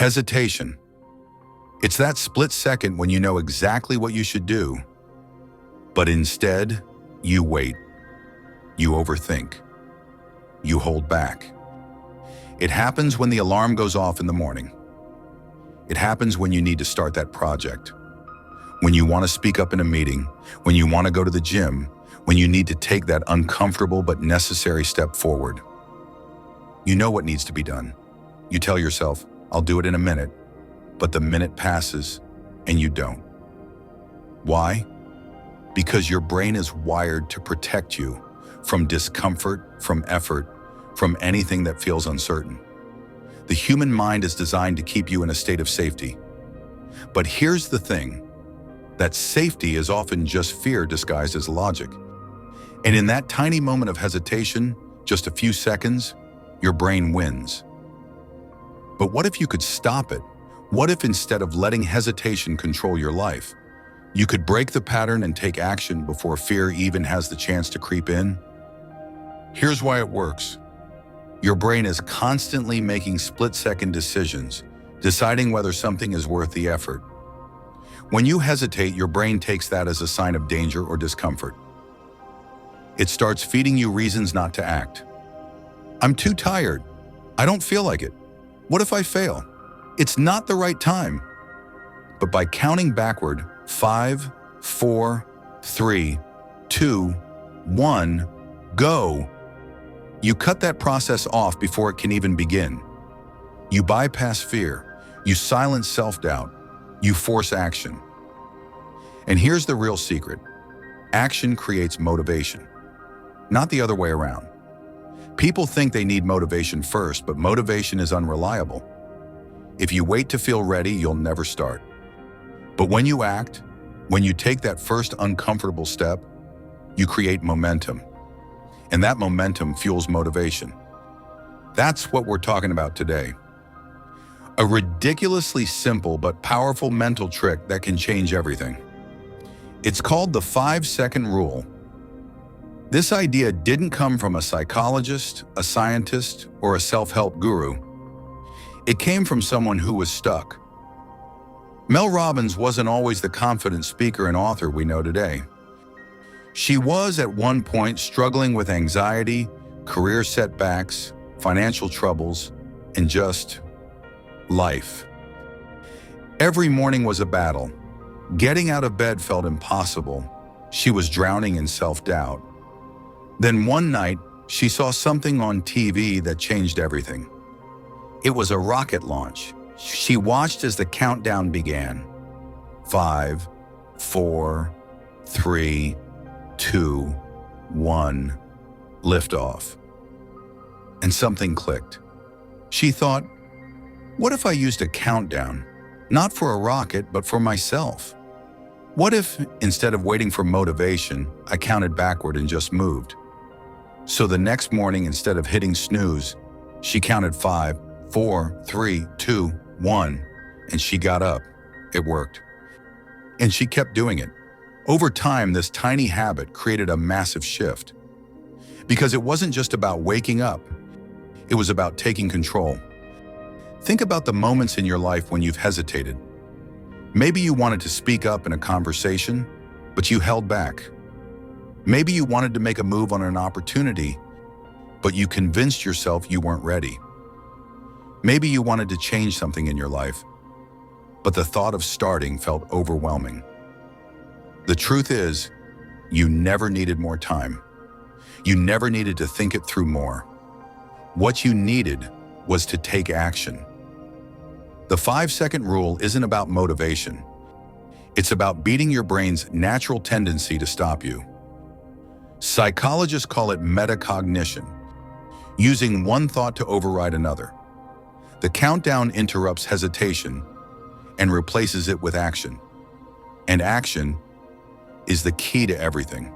Hesitation. It's that split second when you know exactly what you should do, but instead, you wait. You overthink. You hold back. It happens when the alarm goes off in the morning. It happens when you need to start that project, when you want to speak up in a meeting, when you want to go to the gym, when you need to take that uncomfortable but necessary step forward. You know what needs to be done. You tell yourself, I'll do it in a minute, but the minute passes and you don't. Why? Because your brain is wired to protect you from discomfort, from effort, from anything that feels uncertain. The human mind is designed to keep you in a state of safety. But here's the thing, that safety is often just fear disguised as logic. And in that tiny moment of hesitation, just a few seconds, your brain wins. But what if you could stop it? What if instead of letting hesitation control your life, you could break the pattern and take action before fear even has the chance to creep in? Here's why it works. Your brain is constantly making split-second decisions, deciding whether something is worth the effort. When you hesitate, your brain takes that as a sign of danger or discomfort. It starts feeding you reasons not to act. I'm too tired. I don't feel like it. What if I fail? It's not the right time. But by counting backward, 5, 4, 3, 2, 1, go, you cut that process off before it can even begin. You bypass fear. You silence self-doubt. You force action. And here's the real secret. Action creates motivation, not the other way around. People think they need motivation first, but motivation is unreliable. If you wait to feel ready, you'll never start. But when you act, when you take that first uncomfortable step, you create momentum. And that momentum fuels motivation. That's what we're talking about today. A ridiculously simple but powerful mental trick that can change everything. It's called the 5-second rule. This idea didn't come from a psychologist, a scientist, or a self-help guru. It came from someone who was stuck. Mel Robbins wasn't always the confident speaker and author we know today. She was at one point struggling with anxiety, career setbacks, financial troubles, and just life. Every morning was a battle. Getting out of bed felt impossible. She was drowning in self-doubt. Then one night, she saw something on TV that changed everything. It was a rocket launch. She watched as the countdown began. 5, 4, 3, 2, 1, liftoff. And something clicked. She thought, what if I used a countdown, not for a rocket, but for myself? What if, instead of waiting for motivation, I counted backward and just moved? So the next morning, instead of hitting snooze, she counted 5, 4, 3, 2, 1, and she got up. It worked. And she kept doing it. Over time, this tiny habit created a massive shift. Because it wasn't just about waking up, it was about taking control. Think about the moments in your life when you've hesitated. Maybe you wanted to speak up in a conversation, but you held back. Maybe you wanted to make a move on an opportunity, but you convinced yourself you weren't ready. Maybe you wanted to change something in your life, but the thought of starting felt overwhelming. The truth is, you never needed more time. You never needed to think it through more. What you needed was to take action. The 5-second rule isn't about motivation. It's about beating your brain's natural tendency to stop you. Psychologists call it metacognition, using one thought to override another. The countdown interrupts hesitation and replaces it with action. And action is the key to everything.